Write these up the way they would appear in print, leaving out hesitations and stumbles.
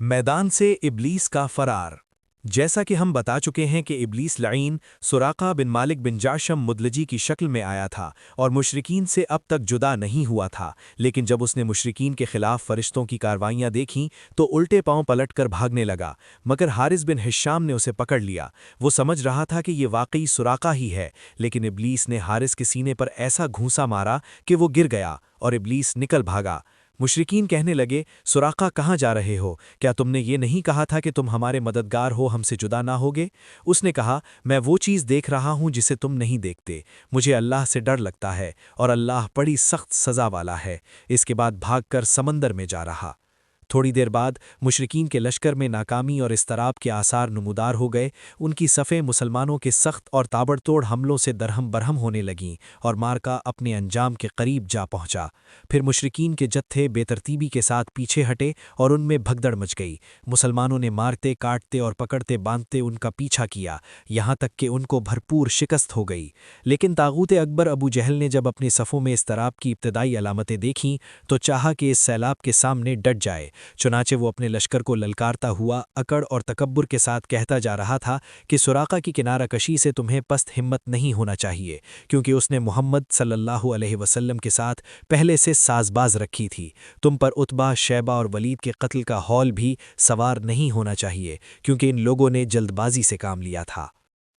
میدان سے ابلیس کا فرار۔ جیسا کہ ہم بتا چکے ہیں کہ ابلیس لعین سراقہ بن مالک بن جعشم مدلجی کی شکل میں آیا تھا اور مشرکین سے اب تک جدا نہیں ہوا تھا، لیکن جب اس نے مشرکین کے خلاف فرشتوں کی کاروائیاں دیکھیں تو الٹے پاؤں پلٹ کر بھاگنے لگا، مگر حارث بن ہشام نے اسے پکڑ لیا۔ وہ سمجھ رہا تھا کہ یہ واقعی سراقہ ہی ہے، لیکن ابلیس نے حارث کے سینے پر ایسا گھونسا مارا کہ وہ گر گیا اور ابلیس نکل بھاگا۔ مشرکین کہنے لگے، سراقہ کہاں جا رہے ہو؟ کیا تم نے یہ نہیں کہا تھا کہ تم ہمارے مددگار ہو، ہم سے جدا نہ ہوگے؟ اس نے کہا، میں وہ چیز دیکھ رہا ہوں جسے تم نہیں دیکھتے، مجھے اللہ سے ڈر لگتا ہے اور اللہ بڑی سخت سزا والا ہے۔ اس کے بعد بھاگ کر سمندر میں جا رہا۔ تھوڑی دیر بعد مشرکین کے لشکر میں ناکامی اور اضطراب کے آثار نمودار ہو گئے، ان کی صفیں مسلمانوں کے سخت اور تابڑ توڑ حملوں سے درہم برہم ہونے لگیں اور مارکا اپنے انجام کے قریب جا پہنچا۔ پھر مشرکین کے جتھے بے ترتیبی کے ساتھ پیچھے ہٹے اور ان میں بھگدڑ مچ گئی۔ مسلمانوں نے مارتے کاٹتے اور پکڑتے باندھتے ان کا پیچھا کیا، یہاں تک کہ ان کو بھرپور شکست ہو گئی۔ لیکن طاغوت اکبر ابو جہل نے جب اپنی صفوں میں اضطراب کی ابتدائی علامتیں دیکھیں تو چاہا کہ اس سیلاب کے سامنے ڈٹ جائے، چنانچہ وہ اپنے لشکر کو للکارتا ہوا اکڑ اور تکبر کے ساتھ کہتا جا رہا تھا کہ سراقہ کی کنارہ کشی سے تمہیں پست ہمت نہیں ہونا چاہیے، کیونکہ اس نے محمد صلی اللہ علیہ وسلم کے ساتھ پہلے سے ساز باز رکھی تھی۔ تم پر عتبہ، شیبہ اور ولید کے قتل کا ہول بھی سوار نہیں ہونا چاہیے، کیونکہ ان لوگوں نے جلد بازی سے کام لیا تھا۔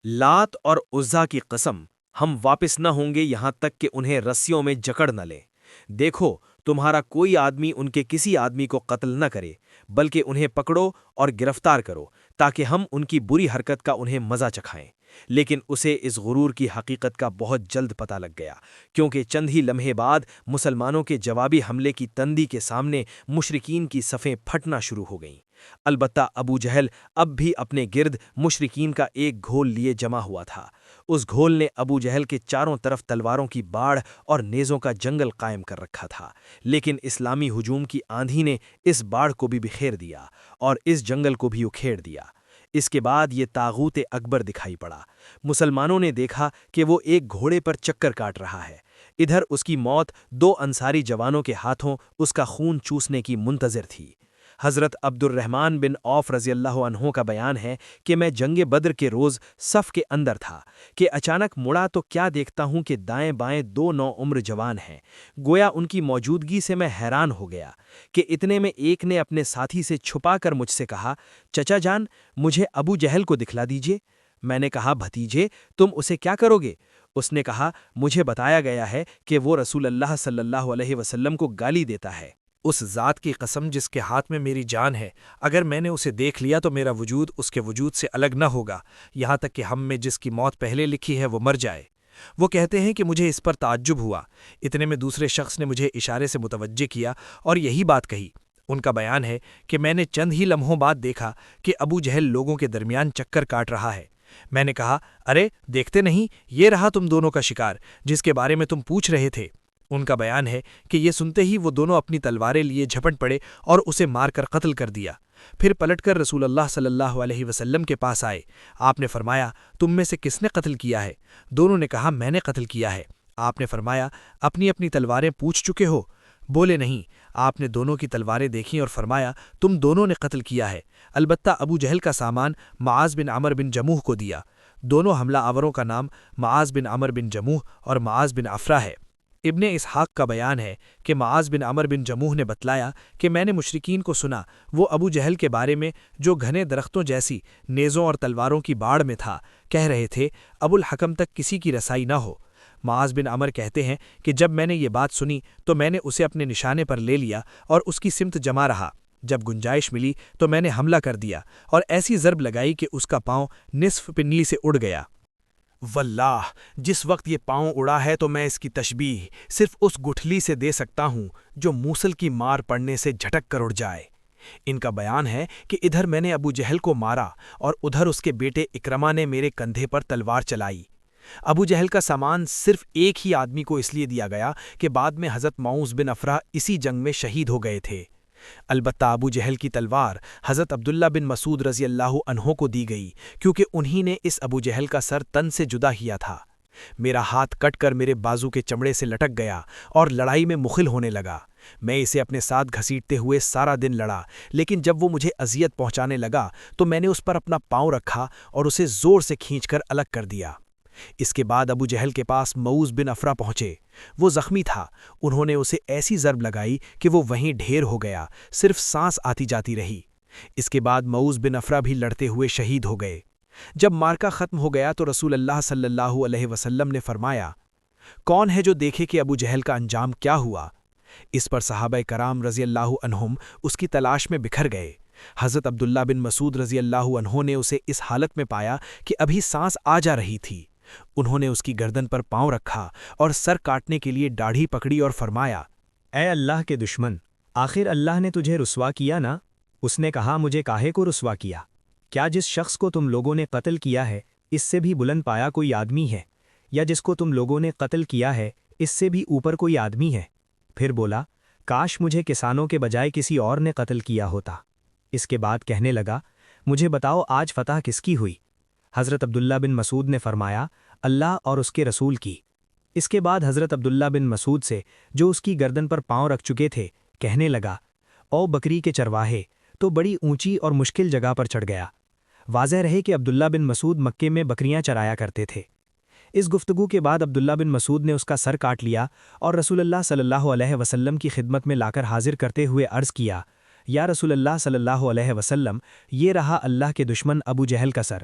لات اور عزا کی قسم، ہم واپس نہ ہوں گے یہاں تک کہ انہیں رسیوں میں جکڑ نہ لیں۔ دیکھو، تمہارا کوئی آدمی ان کے کسی آدمی کو قتل نہ کرے، بلکہ انہیں پکڑو اور گرفتار کرو تاکہ ہم ان کی بری حرکت کا انہیں مزہ چکھائیں۔ لیکن اسے اس غرور کی حقیقت کا بہت جلد پتہ لگ گیا، کیونکہ چند ہی لمحے بعد مسلمانوں کے جوابی حملے کی تندی کے سامنے مشرکین کی صفیں پھٹنا شروع ہو گئیں۔ البتہ ابو جہل اب بھی اپنے گرد مشرکین کا ایک گھول لیے جمع ہوا تھا۔ اس گھول نے ابو جہل کے چاروں طرف تلواروں کی باڑھ اور نیزوں کا جنگل قائم کر رکھا تھا، لیکن اسلامی ہجوم کی آندھی نے اس باڑھ کو بھی بکھیر دیا اور اس جنگل کو بھی اکھیڑ دیا۔ اس کے بعد یہ طاغوت اکبر دکھائی پڑا۔ مسلمانوں نے دیکھا کہ وہ ایک گھوڑے پر چکر کاٹ رہا ہے، ادھر اس کی موت دو انصاری جوانوں کے ہاتھوں اس کا خون چوسنے کی منتظر تھی۔ حضرت عبد الرحمن بن عوف رضی اللہ عنہ کا بیان ہے کہ میں جنگ بدر کے روز صف کے اندر تھا کہ اچانک مڑا تو کیا دیکھتا ہوں کہ دائیں بائیں دو نوعمر جوان ہیں۔ گویا ان کی موجودگی سے میں حیران ہو گیا کہ اتنے میں ایک نے اپنے ساتھی سے چھپا کر مجھ سے کہا، چچا جان، مجھے ابو جہل کو دکھلا دیجئے۔ میں نے کہا، بھتیجے، تم اسے کیا کرو گے؟ اس نے کہا، مجھے بتایا گیا ہے کہ وہ رسول اللہ صلی اللہ علیہ وسلم کو گالی دیتا ہے۔ اس ذات کی قسم جس کے ہاتھ میں میری جان ہے، اگر میں نے اسے دیکھ لیا تو میرا وجود اس کے وجود سے الگ نہ ہوگا، یہاں تک کہ ہم میں جس کی موت پہلے لکھی ہے وہ مر جائے۔ وہ کہتے ہیں کہ مجھے اس پر تعجب ہوا، اتنے میں دوسرے شخص نے مجھے اشارے سے متوجہ کیا اور یہی بات کہی۔ ان کا بیان ہے کہ میں نے چند ہی لمحوں بعد دیکھا کہ ابو جہل لوگوں کے درمیان چکر کاٹ رہا ہے۔ میں نے کہا، ارے دیکھتے نہیں، یہ رہا تم دونوں کا شکار جس کے بارے میں تم پوچھ رہے تھے۔ ان کا بیان ہے کہ یہ سنتے ہی وہ دونوں اپنی تلواریں لیے جھپٹ پڑے اور اسے مار کر قتل کر دیا۔ پھر پلٹ کر رسول اللہ صلی اللہ علیہ وسلم کے پاس آئے۔ آپ نے فرمایا، تم میں سے کس نے قتل کیا ہے؟ دونوں نے کہا، میں نے قتل کیا ہے۔ آپ نے فرمایا، اپنی اپنی تلواریں پوچھ چکے ہو؟ بولے نہیں۔ آپ نے دونوں کی تلواریں دیکھیں اور فرمایا، تم دونوں نے قتل کیا ہے، البتہ ابو جہل کا سامان معاذ بن عمر بن جموح کو دیا۔ دونوں حملہ آوروں کا نام معاذ بن عمر بن جموح اور معاذ بن عفرہ ہے۔ ابن اسحاق کا بیان ہے کہ معاذ بن عمر بن جموح نے بتلایا کہ میں نے مشرکین کو سنا، وہ ابو جہل کے بارے میں جو گھنے درختوں جیسی نیزوں اور تلواروں کی باڑ میں تھا، کہہ رہے تھے، ابو الحکم تک کسی کی رسائی نہ ہو۔ معاذ بن عمر کہتے ہیں کہ جب میں نے یہ بات سنی تو میں نے اسے اپنے نشانے پر لے لیا اور اس کی سمت جمع رہا۔ جب گنجائش ملی تو میں نے حملہ کر دیا اور ایسی ضرب لگائی کہ اس کا پاؤں نصف پنڈلی سے اڑ گیا۔ واللہ، جس وقت یہ پاؤں اڑا ہے تو میں اس کی تشبیہ صرف اس گٹھلی سے دے سکتا ہوں جو موصل کی مار پڑنے سے جھٹک کر اڑ جائے۔ ان کا بیان ہے کہ ادھر میں نے ابو جہل کو مارا اور ادھر اس کے بیٹے اکرمہ نے میرے کندھے پر تلوار چلائی۔ ابو جہل کا سامان صرف ایک ہی آدمی کو اس لیے دیا گیا کہ بعد میں حضرت معوذ بن عفرہ اسی جنگ میں شہید ہو گئے تھے۔ البتہ ابو جہل کی تلوار حضرت عبداللہ بن مسعود رضی اللہ عنہ کو دی گئی، کیونکہ انہی نے اس ابو جہل کا سر تن سے جدا کیا تھا۔ میرا ہاتھ کٹ کر میرے بازو کے چمڑے سے لٹک گیا اور لڑائی میں مخل ہونے لگا۔ میں اسے اپنے ساتھ گھسیٹتے ہوئے سارا دن لڑا، لیکن جب وہ مجھے اذیت پہنچانے لگا تو میں نے اس پر اپنا پاؤں رکھا اور اسے زور سے کھینچ کر الگ کر دیا۔ اس کے بعد ابو جہل کے پاس معوذ بن افرا پہنچے۔ وہ زخمی تھا، انہوں نے اسے ایسی ضرب لگائی کہ وہ وہیں ڈھیر ہو گیا، صرف سانس آتی جاتی رہی۔ اس کے بعد معوذ بن افرا بھی لڑتے ہوئے شہید ہو گئے۔ جب مارکا ختم ہو گیا تو رسول اللہ صلی اللہ علیہ وسلم نے فرمایا، کون ہے جو دیکھے کہ ابو جہل کا انجام کیا ہوا؟ اس پر صحابہ کرام رضی اللہ عنہم اس کی تلاش میں بکھر گئے۔ حضرت عبداللہ بن مسعود رضی اللہ عنہ نے اسے اس حالت میں پایا کہ ابھی سانس آ جا رہی تھی۔ انہوں نے اس کی گردن پر پاؤں رکھا اور سر کاٹنے کے لیے داڑھی پکڑی اور فرمایا، اے اللہ کے دشمن، آخر اللہ نے تجھے رسوا کیا نا؟ اس نے کہا، مجھے کاہے کو رسوا کیا؟ کیا جس شخص کو تم لوگوں نے قتل کیا ہے اس سے بھی بلند پایا کوئی آدمی ہے؟ یا جس کو تم لوگوں نے قتل کیا ہے اس سے بھی اوپر کوئی آدمی ہے؟ پھر بولا، کاش مجھے کسانوں کے بجائے کسی اور نے قتل کیا ہوتا۔ اس کے بعد کہنے لگا، مجھے بتاؤ آج فتح کس کی ہوئی؟ حضرت عبداللہ بن مسعود نے فرمایا، اللہ اور اس کے رسول کی۔ اس کے بعد حضرت عبداللہ بن مسعود سے، جو اس کی گردن پر پاؤں رکھ چکے تھے، کہنے لگا، او بکری کے چرواہے، تو بڑی اونچی اور مشکل جگہ پر چڑھ گیا۔ واضح رہے کہ عبداللہ بن مسعود مکے میں بکریاں چرایا کرتے تھے۔ اس گفتگو کے بعد عبداللہ بن مسعود نے اس کا سر کاٹ لیا اور رسول اللہ صلی اللہ علیہ وسلم کی خدمت میں لا کر حاضر کرتے ہوئے عرض کیا، یا رسول اللہ صلی اللہ علیہ وسلم، یہ رہا اللہ کے دشمن ابو جہل کا سر۔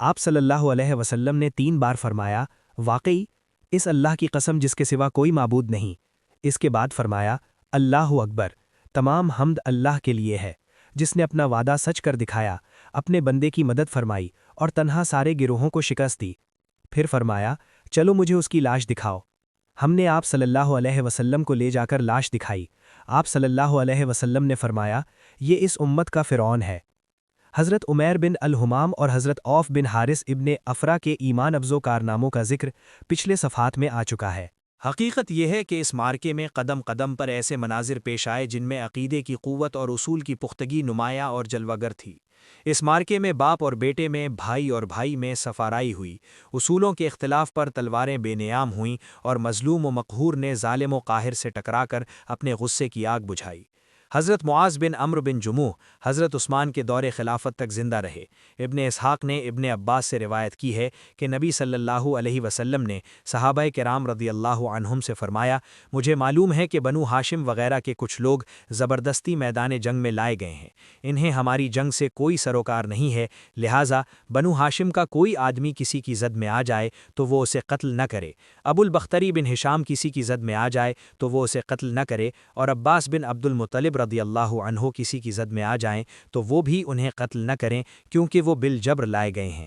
آپ صلی اللہ علیہ وسلم نے 3 بار فرمایا، واقعی اس اللہ کی قسم جس کے سوا کوئی معبود نہیں۔ اس کے بعد فرمایا، اللہ اکبر، تمام حمد اللہ کے لیے ہے جس نے اپنا وعدہ سچ کر دکھایا، اپنے بندے کی مدد فرمائی اور تنہا سارے گروہوں کو شکست دی۔ پھر فرمایا، چلو مجھے اس کی لاش دکھاؤ۔ ہم نے آپ صلی اللہ علیہ وسلم کو لے جا کر لاش دکھائی۔ آپ صلی اللہ علیہ وسلم نے فرمایا، یہ اس امت کا فرعون ہے۔ حضرت عمیر بن الحمام اور حضرت عوف بن حارث ابن افرا کے ایمان افزو کارناموں کا ذکر پچھلے صفحات میں آ چکا ہے۔ حقیقت یہ ہے کہ اس مارکے میں قدم قدم پر ایسے مناظر پیش آئے جن میں عقیدے کی قوت اور اصول کی پختگی نمایاں اور جلوہ گر تھی۔ اس مارکے میں باپ اور بیٹے میں، بھائی اور بھائی میں صفارائی ہوئی، اصولوں کے اختلاف پر تلواریں بے نیام ہوئیں اور مظلوم و مقہور نے ظالم و قاہر سے ٹکرا کر اپنے غصے کی آگ بجھائی۔ حضرت معاذ بن عمرو بن جموح حضرت عثمان کے دور خلافت تک زندہ رہے۔ ابن اسحاق نے ابن عباس سے روایت کی ہے کہ نبی صلی اللہ علیہ وسلم نے صحابہ کرام رضی اللہ عنہم سے فرمایا، مجھے معلوم ہے کہ بنو ہاشم وغیرہ کے کچھ لوگ زبردستی میدان جنگ میں لائے گئے ہیں، انہیں ہماری جنگ سے کوئی سروکار نہیں ہے، لہٰذا بنو ہاشم کا کوئی آدمی کسی کی زد میں آ جائے تو وہ اسے قتل نہ کرے، ابو البختری بن ہشام کسی کی زد میں آ جائے تو وہ اسے قتل نہ کرے، اور عباس بن عبد المطلب رضی اللہ عنہ کسی کی زد میں آ جائیں تو وہ بھی انہیں قتل نہ کریں، کیونکہ وہ بالجبر لائے گئے ہیں۔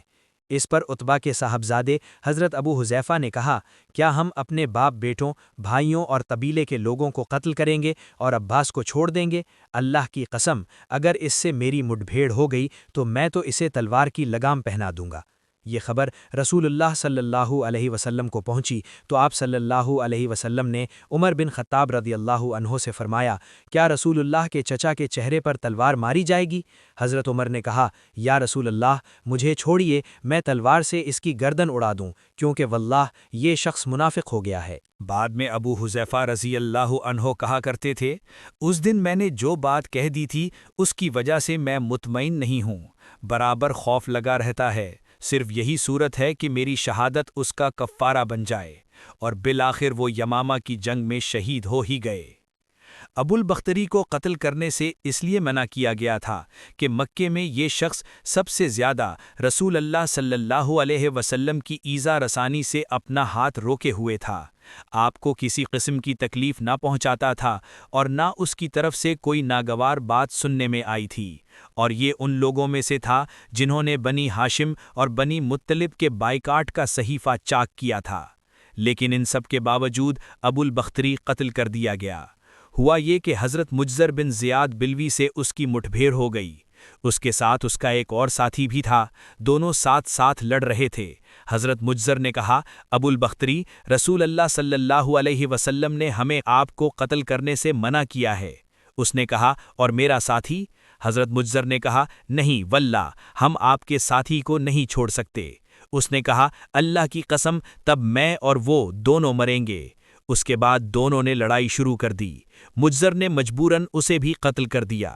اس پر عتبہ کے صاحبزادے حضرت ابو حذیفہ نے کہا، کیا ہم اپنے باپ بیٹوں، بھائیوں اور قبیلے کے لوگوں کو قتل کریں گے اور عباس کو چھوڑ دیں گے؟ اللہ کی قسم، اگر اس سے میری مڈ بھیڑ ہو گئی تو میں تو اسے تلوار کی لگام پہنا دوں گا۔ یہ خبر رسول اللہ صلی اللہ علیہ وسلم کو پہنچی تو آپ صلی اللہ علیہ وسلم نے عمر بن خطاب رضی اللہ عنہ سے فرمایا، کیا رسول اللہ کے چچا کے چہرے پر تلوار ماری جائے گی؟ حضرت عمر نے کہا، یا رسول اللہ، مجھے چھوڑیے، میں تلوار سے اس کی گردن اڑا دوں، کیونکہ واللہ یہ شخص منافق ہو گیا ہے۔ بعد میں ابو حذیفہ رضی اللہ عنہ کہا کرتے تھے، اس دن میں نے جو بات کہہ دی تھی اس کی وجہ سے میں مطمئن نہیں ہوں، برابر خوف لگا رہتا ہے، صرف یہی صورت ہے کہ میری شہادت اس کا کفارہ بن جائے، اور بالآخر وہ یمامہ کی جنگ میں شہید ہو ہی گئے۔ ابو البختری کو قتل کرنے سے اس لیے منع کیا گیا تھا کہ مکے میں یہ شخص سب سے زیادہ رسول اللہ صلی اللہ علیہ وسلم کی ایذا رسانی سے اپنا ہاتھ روکے ہوئے تھا، آپ کو کسی قسم کی تکلیف نہ پہنچاتا تھا اور نہ اس کی طرف سے کوئی ناگوار بات سننے میں آئی تھی، اور یہ ان لوگوں میں سے تھا جنہوں نے بنی ہاشم اور بنی مطلب کے بائیکاٹ کا صحیفہ چاک کیا تھا۔ لیکن ان سب کے باوجود ابو البختری قتل کر دیا گیا۔ ہوا یہ کہ حضرت مجزر بن زیاد بلوی سے اس کی مٹبھیڑ ہو گئی، اس کے ساتھ اس کا ایک اور ساتھی بھی تھا، دونوں ساتھ ساتھ لڑ رہے تھے۔ حضرت مجزر نے کہا، ابو البختری، رسول اللہ صلی اللہ علیہ وسلم نے ہمیں آپ کو قتل کرنے سے منع کیا ہے۔ اس نے کہا، اور میرا ساتھی؟ حضرت مجزر نے کہا، نہیں واللہ، ہم آپ کے ساتھی کو نہیں چھوڑ سکتے۔ اس نے کہا، اللہ کی قسم، تب میں اور وہ دونوں مریں گے۔ اس کے بعد دونوں نے لڑائی شروع کر دی۔ مجزر نے مجبوراً اسے بھی قتل کر دیا۔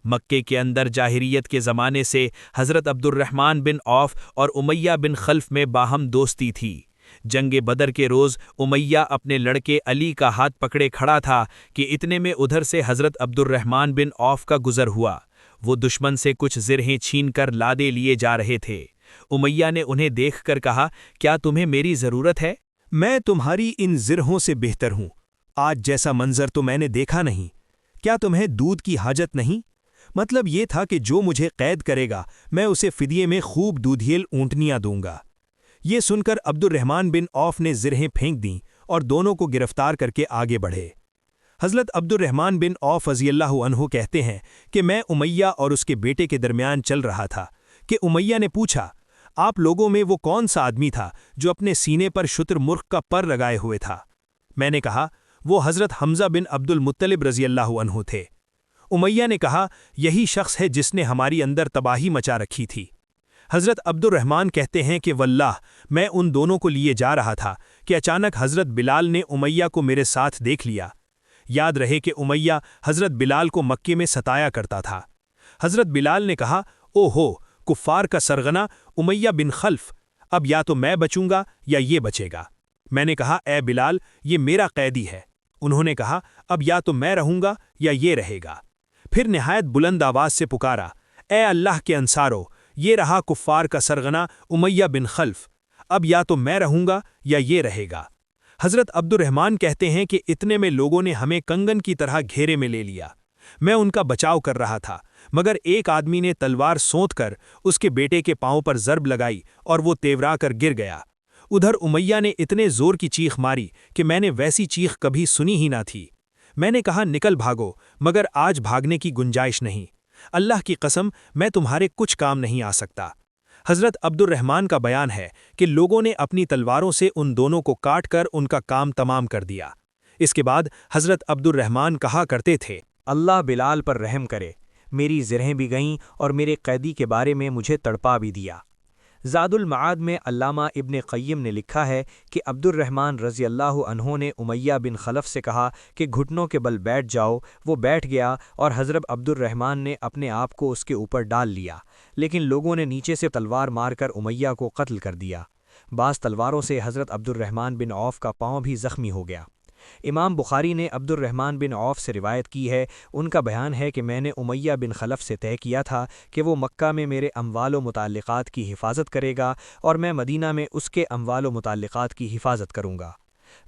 مکے کے اندر جاہریت کے زمانے سے حضرت عبد الرحمن بن عوف اور امیہ بن خلف میں باہم دوستی تھی۔ جنگ بدر کے روز امیہ اپنے لڑکے علی کا ہاتھ پکڑے کھڑا تھا کہ اتنے میں ادھر سے حضرت عبد الرحمن بن عوف کا گزر ہوا۔ وہ دشمن سے کچھ زرہیں چھین کر لادے لیے جا رہے تھے۔ امیہ نے انہیں دیکھ کر کہا، کیا تمہیں میری ضرورت ہے؟ میں تمہاری ان زرہوں سے بہتر ہوں۔ آج جیسا منظر تو میں نے دیکھا نہیں۔ کیا تمہیں دودھ کی حاجت نہیں؟ مطلب یہ تھا کہ جو مجھے قید کرے گا میں اسے فدیے میں خوب دودھیل اونٹنیاں دوں گا۔ یہ سن کر عبد الرحمن بن عوف نے زرہیں پھینک دیں اور دونوں کو گرفتار کر کے آگے بڑھے۔ حضرت عبد الرحمن بن عوف رضی اللہ عنہ کہتے ہیں کہ میں امیہ اور اس کے بیٹے کے درمیان چل رہا تھا کہ امیہ نے پوچھا، آپ لوگوں میں وہ کون سا آدمی تھا جو اپنے سینے پر شتر مرغ کا پر لگائے ہوئے تھا؟ میں نے کہا، وہ حضرت حمزہ بن عبد المطلب رضی اللہ عنہ تھے۔ امیہ نے کہا، یہی شخص ہے جس نے ہماری اندر تباہی مچا رکھی تھی۔ حضرت عبد الرحمن کہتے ہیں کہ واللہ میں ان دونوں کو لیے جا رہا تھا کہ اچانک حضرت بلال نے امیہ کو میرے ساتھ دیکھ لیا۔ یاد رہے کہ امیہ حضرت بلال کو مکے میں ستایا کرتا تھا۔ حضرت بلال نے کہا، او ہو کفار کا سرغنہ امیہ بن خلف، اب یا تو میں بچوں گا یا یہ بچے گا۔ میں نے کہا، اے بلال یہ میرا قیدی ہے۔ انہوں نے کہا، اب یا تو میں رہوں گا یا یہ رہے گا۔ پھر نہایت بلند آواز سے پکارا، اے اللہ کے انصارو، یہ رہا کفار کا سرغنہ امیہ بن خلف، اب یا تو میں رہوں گا یا یہ رہے گا۔ حضرت عبد الرحمن کہتے ہیں کہ اتنے میں لوگوں نے ہمیں کنگن کی طرح گھیرے میں لے لیا۔ میں ان کا بچاؤ کر رہا تھا مگر ایک آدمی نے تلوار سونت کر اس کے بیٹے کے پاؤں پر ضرب لگائی اور وہ تیورا کر گر گیا۔ ادھر امیہ نے اتنے زور کی چیخ ماری کہ میں نے ویسی چیخ کبھی سنی ہی نہ تھی۔ میں نے کہا، نکل بھاگو، مگر آج بھاگنے کی گنجائش نہیں۔ اللہ کی قسم میں تمہارے کچھ کام نہیں آ سکتا۔ حضرت عبد الرحمن کا بیان ہے کہ لوگوں نے اپنی تلواروں سے ان دونوں کو کاٹ کر ان کا کام تمام کر دیا۔ اس کے بعد حضرت عبد الرحمن کہا کرتے تھے، اللہ بلال پر رحم کرے، میری زرہیں بھی گئیں اور میرے قیدی کے بارے میں مجھے تڑپا بھی دیا۔ زاد المعاد میں علامہ ابن قیم نے لکھا ہے کہ عبد الرحمن رضی اللہ عنہ نے امیہ بن خلف سے کہا کہ گھٹنوں کے بل بیٹھ جاؤ۔ وہ بیٹھ گیا اور حضرت عبد الرحمن نے اپنے آپ کو اس کے اوپر ڈال لیا، لیکن لوگوں نے نیچے سے تلوار مار کر امیہ کو قتل کر دیا۔ بعض تلواروں سے حضرت عبد الرحمن بن عوف کا پاؤں بھی زخمی ہو گیا۔ امام بخاری نے عبد الرحمن بن عوف سے روایت کی ہے، ان کا بیان ہے کہ میں نے امیہ بن خلف سے طے کیا تھا کہ وہ مکہ میں میرے اموال و متعلقات کی حفاظت کرے گا اور میں مدینہ میں اس کے اموال و متعلقات کی حفاظت کروں گا۔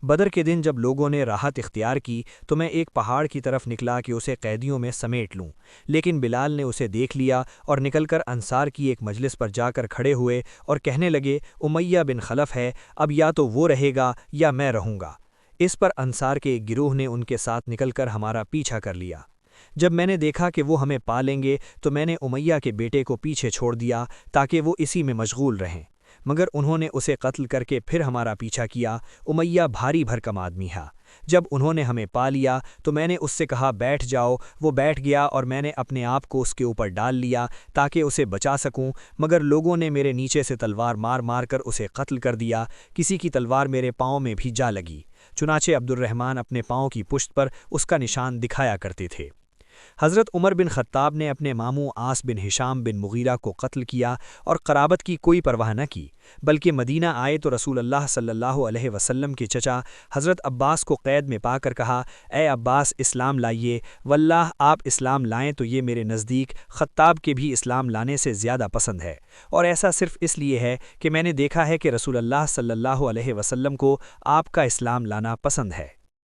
بدر کے دن جب لوگوں نے راحت اختیار کی تو میں ایک پہاڑ کی طرف نکلا کہ اسے قیدیوں میں سمیٹ لوں، لیکن بلال نے اسے دیکھ لیا اور نکل کر انصار کی ایک مجلس پر جا کر کھڑے ہوئے اور کہنے لگے، امیہ بن خلف ہے، اب یا تو وہ رہے گا یا میں رہوں گا۔ اس پر انصار کے ایک گروہ نے ان کے ساتھ نکل کر ہمارا پیچھا کر لیا۔ جب میں نے دیکھا کہ وہ ہمیں پا لیں گے تو میں نے امیہ کے بیٹے کو پیچھے چھوڑ دیا تاکہ وہ اسی میں مشغول رہیں، مگر انہوں نے اسے قتل کر کے پھر ہمارا پیچھا کیا۔ امیہ بھاری بھرکم آدمی ہے۔ جب انہوں نے ہمیں پا لیا تو میں نے اس سے کہا، بیٹھ جاؤ۔ وہ بیٹھ گیا اور میں نے اپنے آپ کو اس کے اوپر ڈال لیا تاکہ اسے بچا سکوں، مگر لوگوں نے میرے نیچے سے تلوار مار مار کر اسے قتل کر دیا۔ کسی کی تلوار میرے پاؤں میں بھی جا لگی، چنانچہ عبد الرحمن اپنے پاؤں کی پشت پر اس کا نشان دکھایا کرتے تھے۔ حضرت عمر بن خطاب نے اپنے ماموں عاص بن ہشام بن مغیرہ کو قتل کیا اور قرابت کی کوئی پرواہ نہ کی، بلکہ مدینہ آئے تو رسول اللہ صلی اللہ علیہ وسلم کے چچا حضرت عباس کو قید میں پا کر کہا، اے عباس اسلام لائیے، واللہ آپ اسلام لائیں تو یہ میرے نزدیک خطاب کے بھی اسلام لانے سے زیادہ پسند ہے، اور ایسا صرف اس لیے ہے کہ میں نے دیکھا ہے کہ رسول اللہ صلی اللہ علیہ وسلم کو آپ کا اسلام لانا پسند ہے۔